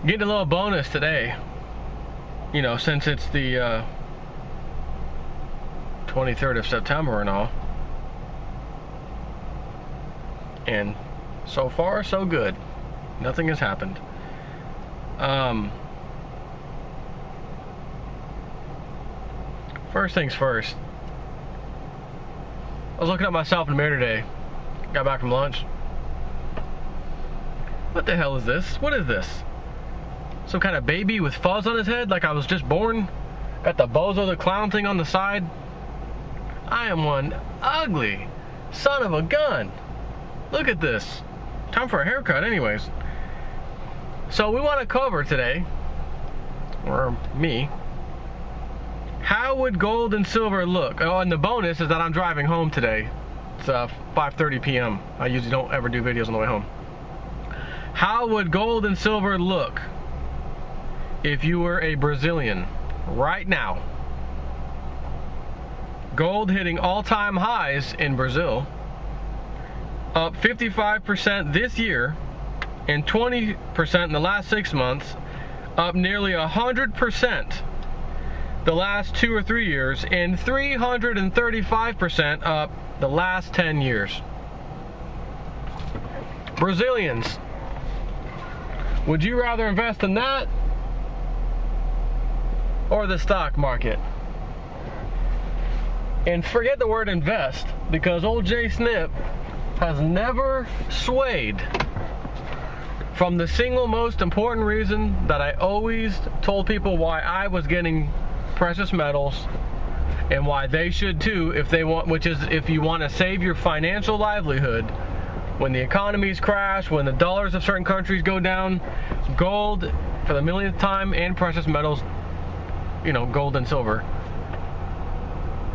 Getting a little bonus today. You know, since it's the 23rd of September and all. And so far, so good. Nothing has happened. First things first. I was looking at myself in the mirror today. Got back from lunch. What the hell is this? What is this? Some kind of baby with fuzz on his head, like I was just born? Got the Bozo the Clown thing on the side? I am one ugly son of a gun. Look at this. Time for a haircut anyways. So we want to cover today, or me, how would gold and silver look? Oh, and the bonus is that I'm driving home today. It's 5:30 p.m. I usually don't ever do videos on the way home. How would gold and silver look if you were a Brazilian right now? Gold hitting all-time highs in Brazil, up 55% this year, and 20% in the last 6 months, up nearly 100% the last 2 or 3 years, and 335% up the last 10 years. Brazilians, would you rather invest in that or the stock market? And forget the word invest, because old Jay Snip has never swayed from the single most important reason that I always told people why I was getting precious metals and why they should too if they want, which is if you want to save your financial livelihood when the economies crash, when the dollars of certain countries go down, gold for the millionth time and precious metals, you know, gold and silver,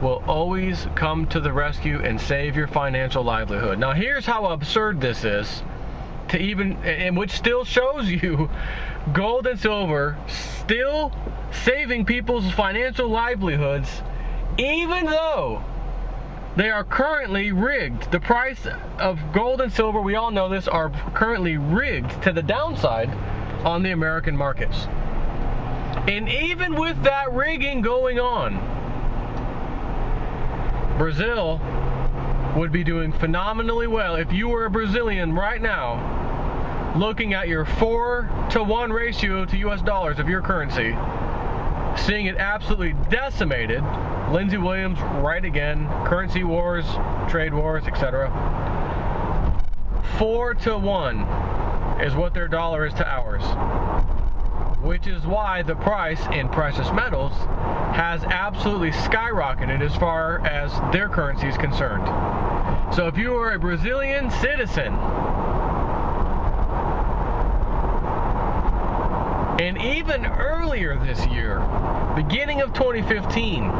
will always come to the rescue and save your financial livelihood. Now here's how absurd this is, to even, and which still shows you gold and silver still saving people's financial livelihoods, even though they are currently rigged. The price of gold and silver, we all know this, are currently rigged to the downside on the American markets. And even with that rigging going on, Brazil would be doing phenomenally well if you were a Brazilian right now, looking at your 4-to-1 ratio to US dollars of your currency, seeing it absolutely decimated. Lindsey Williams, right again, currency wars, trade wars, etc. 4-to-1 is what their dollar is to ours, which is why the price in precious metals has absolutely skyrocketed as far as their currency is concerned. So if you are a Brazilian citizen, and even earlier this year, beginning of 2015,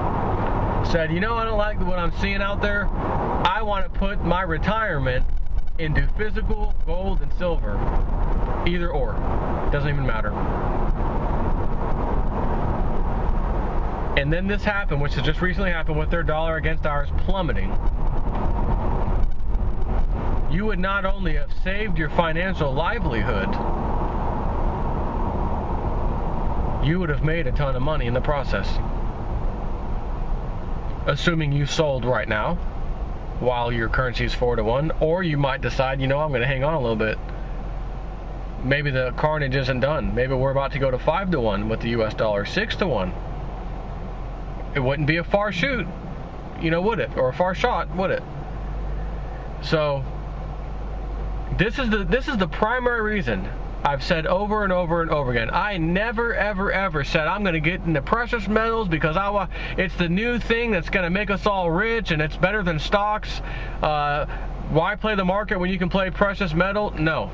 said, you know, I don't like what I'm seeing out there, I want to put my retirement into physical gold and silver, either or, doesn't even matter. And then this happened, which has just recently happened, with their dollar against ours plummeting. You would not only have saved your financial livelihood, you would have made a ton of money in the process. Assuming you sold right now while your currency is 4-to-1, or you might decide, you know, I'm going to hang on a little bit. Maybe the carnage isn't done. Maybe we're about to go to 5-to-1 with the US dollar, 6-to-1. It wouldn't be a far shoot, you know, would it? Or a far shot, would it? So this is the primary reason I've said over and over and over again. I never ever ever said I'm going to get into precious metals because it's the new thing that's going to make us all rich and it's better than stocks. Why play the market when you can play precious metal? No.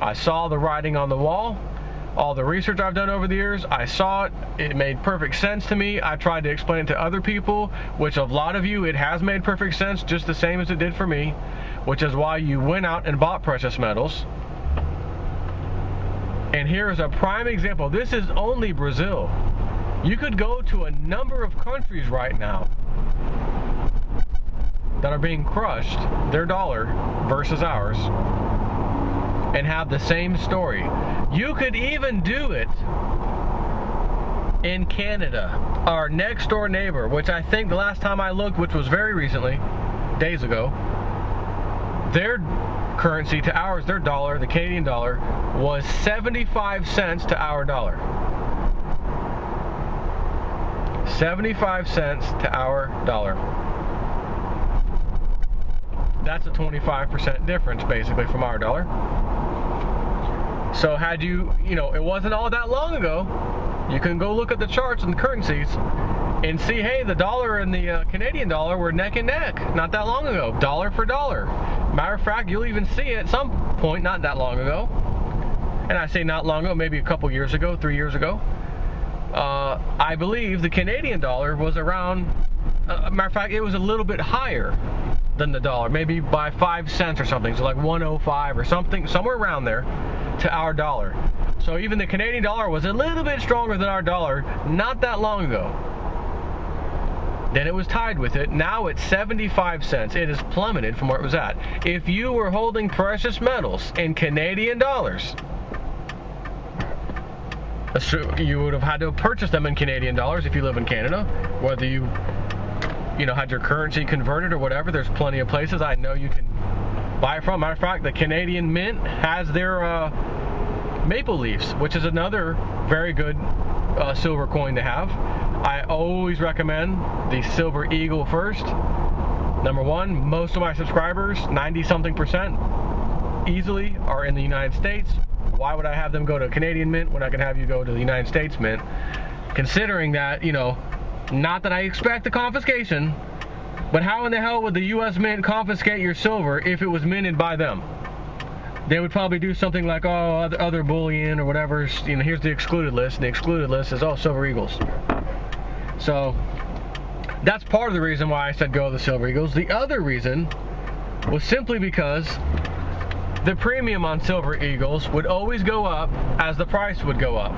I saw the writing on the wall. All the research I've done over the years, I saw it. It made perfect sense to me. I tried to explain it to other people, which a lot of you, it has made perfect sense, just the same as it did for me, which is why you went out and bought precious metals. And here is a prime example. This is only Brazil. You could go to a number of countries right now that are being crushed, their dollar versus ours, and have the same story. You could even do it in Canada, our next door neighbor, which I think the last time I looked, which was very recently, days ago, their currency to ours, their dollar, the Canadian dollar, was 75 cents to our dollar. 75 cents to our dollar. That's a 25% difference basically from our dollar. So had you know, it wasn't all that long ago, you can go look at the charts and the currencies and see, hey, the dollar and the Canadian dollar were neck and neck not that long ago, dollar for dollar. Matter of fact, you'll even see it at some point not that long ago. And I say not long ago, maybe a couple years ago, 3 years ago. I believe the Canadian dollar was around, matter of fact, it was a little bit higher than the dollar, maybe by 5 cents or something, so like 105 or something, somewhere around there to our dollar. So even the Canadian dollar was a little bit stronger than our dollar not that long ago. Then it was tied with it. Now it's 75 cents. It has plummeted from where it was at. If you were holding precious metals in Canadian dollars, you would have had to purchase them in Canadian dollars if you live in Canada, whether you had your currency converted or whatever. There's plenty of places I know you can buy it from. Matter of fact, the Canadian Mint has their maple leaves, which is another very good silver coin to have. I always recommend the Silver Eagle first. Number one, most of my subscribers, 90-something%, easily are in the United States. Why would I have them go to a Canadian Mint when I can have you go to the United States Mint? Considering that, not that I expect the confiscation, but how in the hell would the U.S. Mint confiscate your silver if it was minted by them? They would probably do something like, other bullion or whatever. Here's the excluded list, and the excluded list is, Silver Eagles. So that's part of the reason why I said go the Silver Eagles. The other reason was simply because the premium on Silver Eagles would always go up as the price would go up.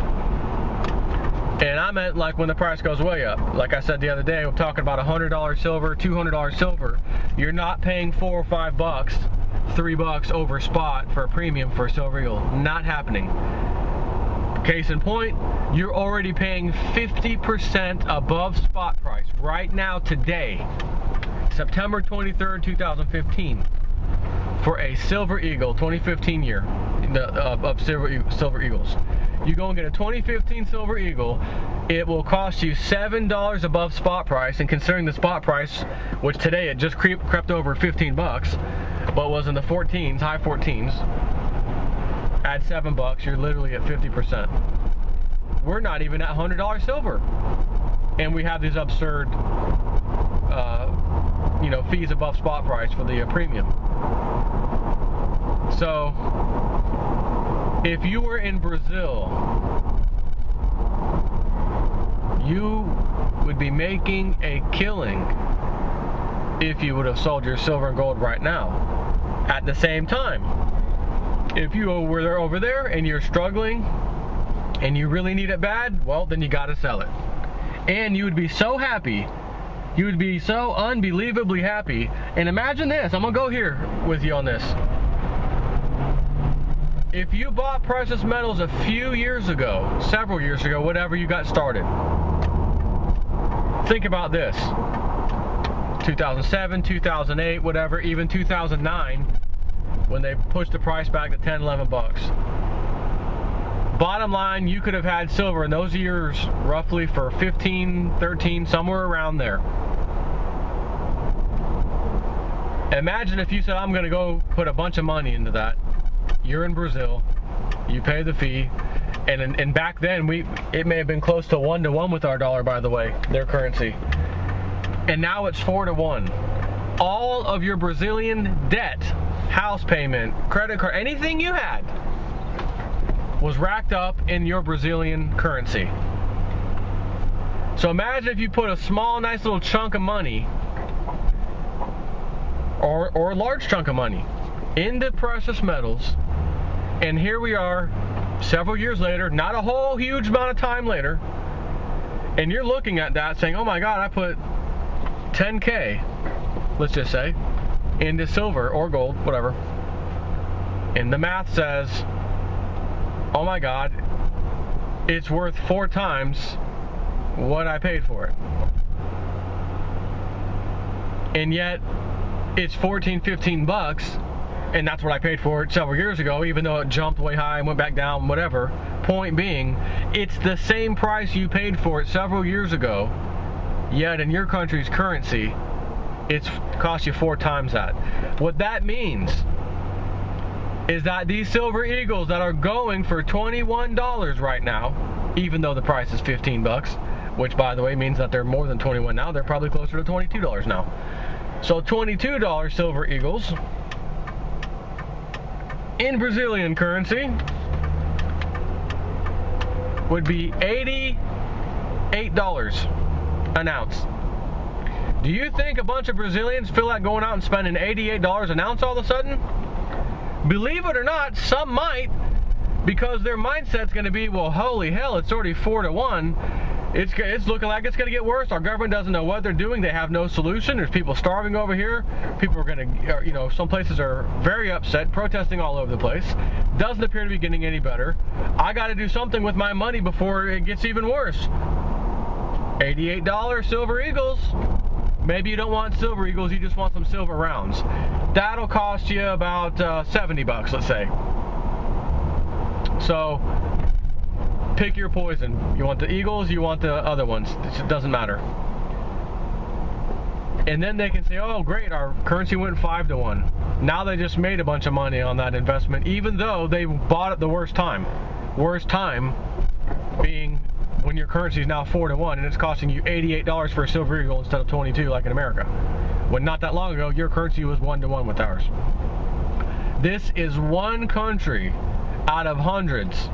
And I meant like when the price goes way up. Like I said the other day, we're talking about $100 silver, $200 silver. You're not paying $4 or $5, $3 over spot for a premium for a Silver Eagle. Not happening. Case in point, you're already paying 50% above spot price right now today, September 23rd, 2015, for a Silver Eagle 2015 year of Silver Eagles. You go and get a 2015 Silver Eagle, it will cost you $7 above spot price, and considering the spot price, which today it just crept over $15, but was in the 14s, high 14s, add $7, you're literally at 50%. We're not even at $100 silver, and we have these absurd, fees above spot price for the premium. So, if you were in Brazil, you would be making a killing if you would have sold your silver and gold right now. At the same time, if you were over there and you're struggling and you really need it bad, well, then you got to sell it. And you would be so happy. You would be so unbelievably happy. And imagine this. I'm going to go here with you on this. If you bought precious metals a few years ago, several years ago, whatever you got started, think about this. 2007, 2008, whatever, even 2009, when they pushed the price back to $10, $11. Bottom line, you could have had silver in those years roughly for 15, 13, somewhere around there. Imagine if you said, I'm going to go put a bunch of money into that. You're in Brazil, you pay the fee, and back then it may have been close to 1-to-1 with our dollar, by the way, their currency. And now it's 4-to-1. All of your Brazilian debt, house payment, credit card, anything you had was racked up in your Brazilian currency. So imagine if you put a small, nice little chunk of money, or a large chunk of money, into precious metals, and here we are several years later, not a whole huge amount of time later, and you're looking at that saying, oh my God, I put 10K, let's just say, into silver or gold, whatever, And the math says, oh my God, it's worth 4 times what I paid for it. And yet, it's 14, 15 bucks, and that's what I paid for it several years ago, even though it jumped way high and went back down, whatever. Point being, it's the same price you paid for it several years ago, yet in your country's currency, it's cost you 4 times that. What that means is that these Silver Eagles that are going for $21 right now, even though the price is 15 bucks, which by the way means that they're more than 21 now, they're probably closer to $22 now. So $22 Silver Eagles in Brazilian currency would be $88 an ounce. Do you think a bunch of Brazilians feel like going out and spending $88 an ounce all of a sudden? Believe it or not, some might, because their mindset's going to be, well, holy hell, it's already 4 to 1. It's looking like it's going to get worse. Our government doesn't know what they're doing. They have no solution. There's people starving over here. People are going to, some places are very upset, protesting all over the place. Doesn't appear to be getting any better. I got to do something with my money before it gets even worse. $88 Silver Eagles. Maybe you don't want Silver Eagles, you just want some silver rounds. That'll cost you about 70 bucks, let's say. So, pick your poison. You want the Eagles, you want the other ones. It doesn't matter. And then they can say, oh great, our currency went 5 to 1. Now they just made a bunch of money on that investment, even though they bought it the worst time. Worst time being when your currency is now 4 to 1 and it's costing you $88 for a Silver Eagle instead of 22 like in America. When not that long ago, your currency was 1 to 1 with ours. This is one country out of hundreds.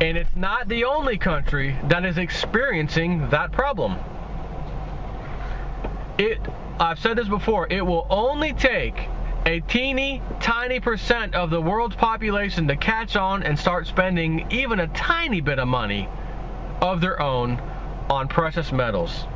And it's not the only country that is experiencing that problem. I've said this before, it will only take a teeny tiny percent of the world's population to catch on and start spending even a tiny bit of money of their own on precious metals.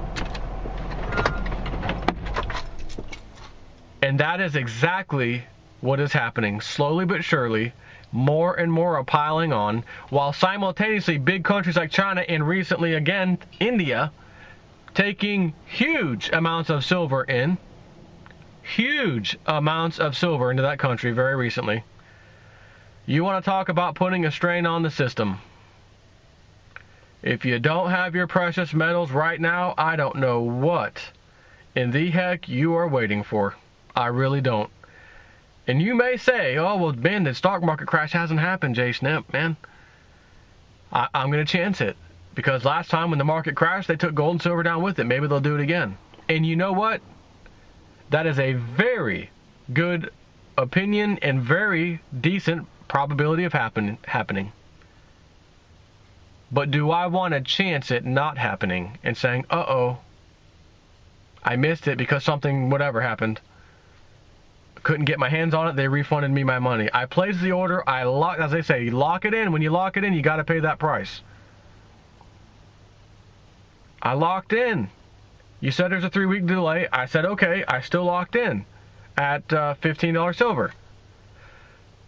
And that is exactly what is happening. Slowly but surely, more and more are piling on, while simultaneously big countries like China and recently again India taking huge amounts of silver in. Huge amounts of silver into that country very recently. You want to talk about putting a strain on the system. If you don't have your precious metals right now, I don't know what in the heck you are waiting for. I really don't. And you may say, oh, well, man, the stock market crash hasn't happened, Jay Snip, man. I'm going to chance it. Because last time when the market crashed, they took gold and silver down with it. Maybe they'll do it again. And you know what? That is a very good opinion and very decent probability of happening. But do I want to chance it not happening and saying, uh-oh, I missed it because something, whatever happened. Couldn't get my hands on it, they refunded me my money. I placed the order, as they say, you lock it in. When you lock it in, you got to pay that price. I locked in. You said there's a 3-week delay. I said, okay, I still locked in at $15 silver.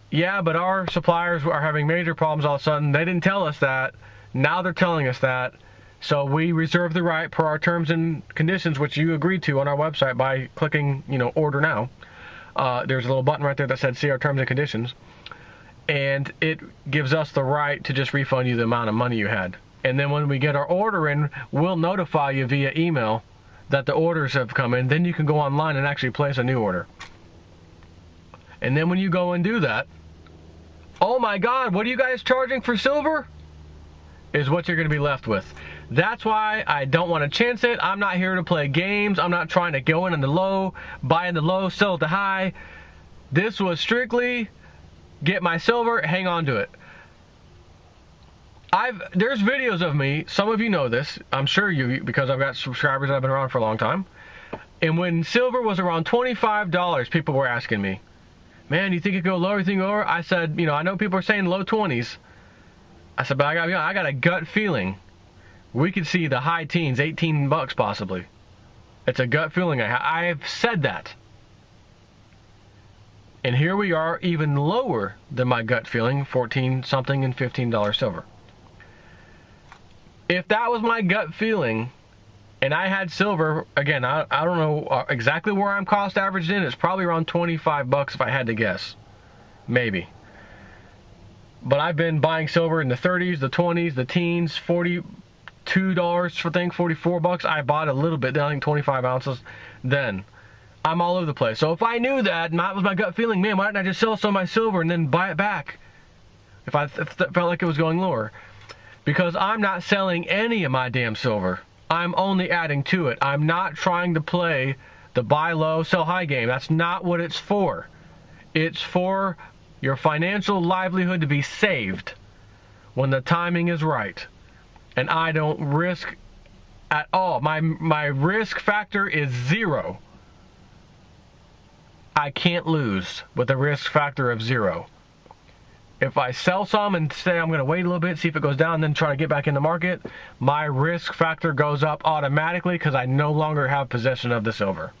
Yeah, but our suppliers are having major problems all of a sudden. They didn't tell us that. Now they're telling us that. So we reserve the right per our terms and conditions, which you agreed to on our website by clicking, order now. There's a little button right there that said see our terms and conditions. And it gives us the right to just refund you the amount of money you had. And then when we get our order in, we'll notify you via email that the orders have come in. Then you can go online and actually place a new order. And then when you go and do that, oh my God, what are you guys charging for silver? Is what you're going to be left with. That's why I don't want to chance it. I'm not here to play games. I'm not trying to go in on the low, buy in the low, sell at the high. This was strictly get my silver, hang on to it. There's videos of me, some of you know this, I'm sure you, because I've got subscribers that have been around for a long time. And when silver was around $25, people were asking me, man, you think it could go lower, you think it go lower? I said, I know people are saying low 20s. I said, but I got a gut feeling we could see the high teens, 18 bucks possibly. It's a gut feeling. I've said that. And here we are, even lower than my gut feeling, 14 something and $15 silver. If that was my gut feeling, and I had silver, again, I don't know exactly where I'm cost averaged in. It's probably around 25 bucks if I had to guess. Maybe. But I've been buying silver in the 30s, the 20s, the teens, $42 for thing, 44 bucks. I bought a little bit, I think 25 ounces then. I'm all over the place. So if I knew that, and that was my gut feeling, man, why didn't I just sell some of my silver and then buy it back? If I felt like it was going lower. Because I'm not selling any of my damn silver. I'm only adding to it. I'm not trying to play the buy low, sell high game. That's not what it's for. It's for your financial livelihood to be saved when the timing is right. And I don't risk at all. My risk factor is 0. I can't lose with a risk factor of 0. If I sell some and say I'm going to wait a little bit, see if it goes down, and then try to get back in the market, my risk factor goes up automatically because I no longer have possession of the silver.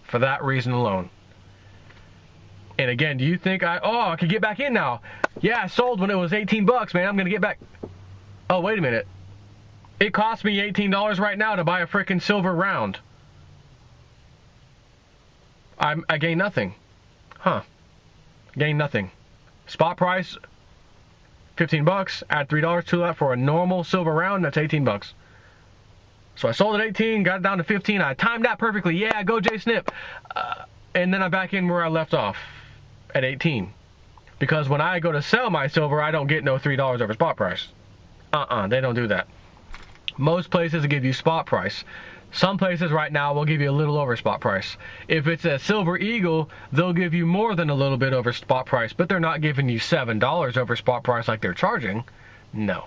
For that reason alone. And again, do you think I could get back in now? Yeah, I sold when it was 18 bucks, man. I'm going to get back. Oh, wait a minute. It cost me $18 right now to buy a freaking silver round. I gain nothing. Gain nothing. Spot price, 15 bucks. Add $3 to that for a normal silver round. That's 18 bucks. So I sold at 18, got it down to 15. I timed that perfectly. Yeah, go J Snip. And then I'm back in where I left off at 18. Because when I go to sell my silver, I don't get no $3 over spot price. They don't do that. Most places give you spot price. Some places right now will give you a little over spot price. If it's a Silver Eagle, they'll give you more than a little bit over spot price, but they're not giving you $7 over spot price like they're charging. No.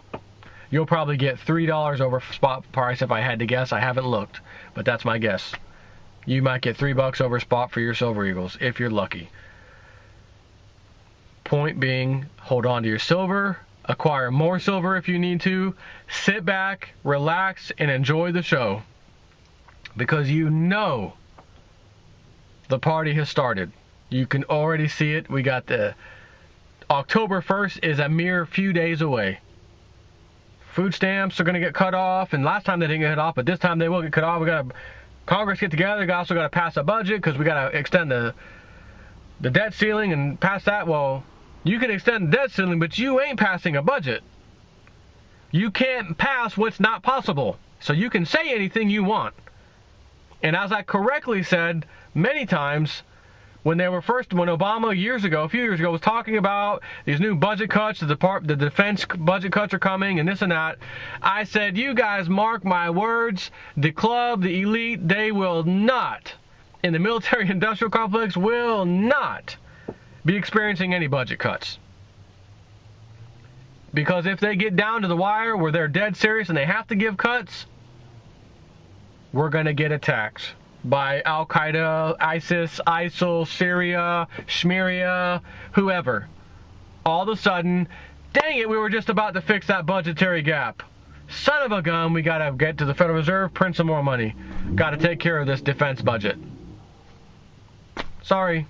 You'll probably get $3 over spot price if I had to guess. I haven't looked, but that's my guess. You might get $3 over spot for your Silver Eagles if you're lucky. Point being, hold on to your silver, acquire more silver if you need to, sit back, relax, and enjoy the show. Because you know the party has started. You can already see it. We got the October 1st is a mere few days away. Food stamps are going to get cut off, and last time they didn't get cut off, but this time they will get cut off. We got to Congress get together. We also got to pass a budget because we got to extend the debt ceiling and pass that. Well, you can extend the debt ceiling, but you ain't passing a budget. You can't pass what's not possible. So you can say anything you want. And as I correctly said many times, when Obama a few years ago, was talking about these new budget cuts, the defense budget cuts are coming and this and that, I said, you guys mark my words, the club, the elite, they will not, in the military-industrial complex, will not be experiencing any budget cuts. Because if they get down to the wire where they're dead serious and they have to give cuts, we're going to get attacked by Al-Qaeda, ISIS, ISIL, Syria, Shmeria, whoever. All of a sudden, dang it, we were just about to fix that budgetary gap. Son of a gun, we got to get to the Federal Reserve, print some more money. Got to take care of this defense budget. Sorry.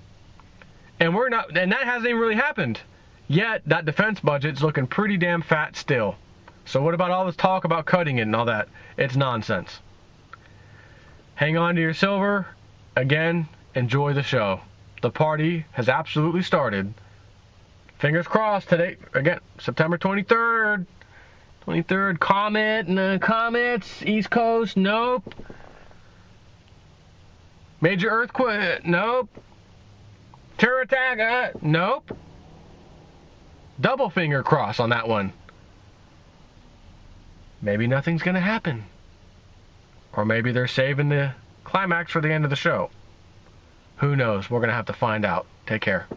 And that hasn't even really happened. Yet, that defense budget's looking pretty damn fat still. So what about all this talk about cutting it and all that? It's nonsense. Hang on to your silver. Again, enjoy the show. The party has absolutely started. Fingers crossed today. Again, September 23rd. 23rd. Comment in the comments. East Coast. Nope. Major earthquake. Nope. Terror attack. Nope. Double finger cross on that one. Maybe nothing's going to happen. Or maybe they're saving the climax for the end of the show. Who knows? We're going to have to find out. Take care.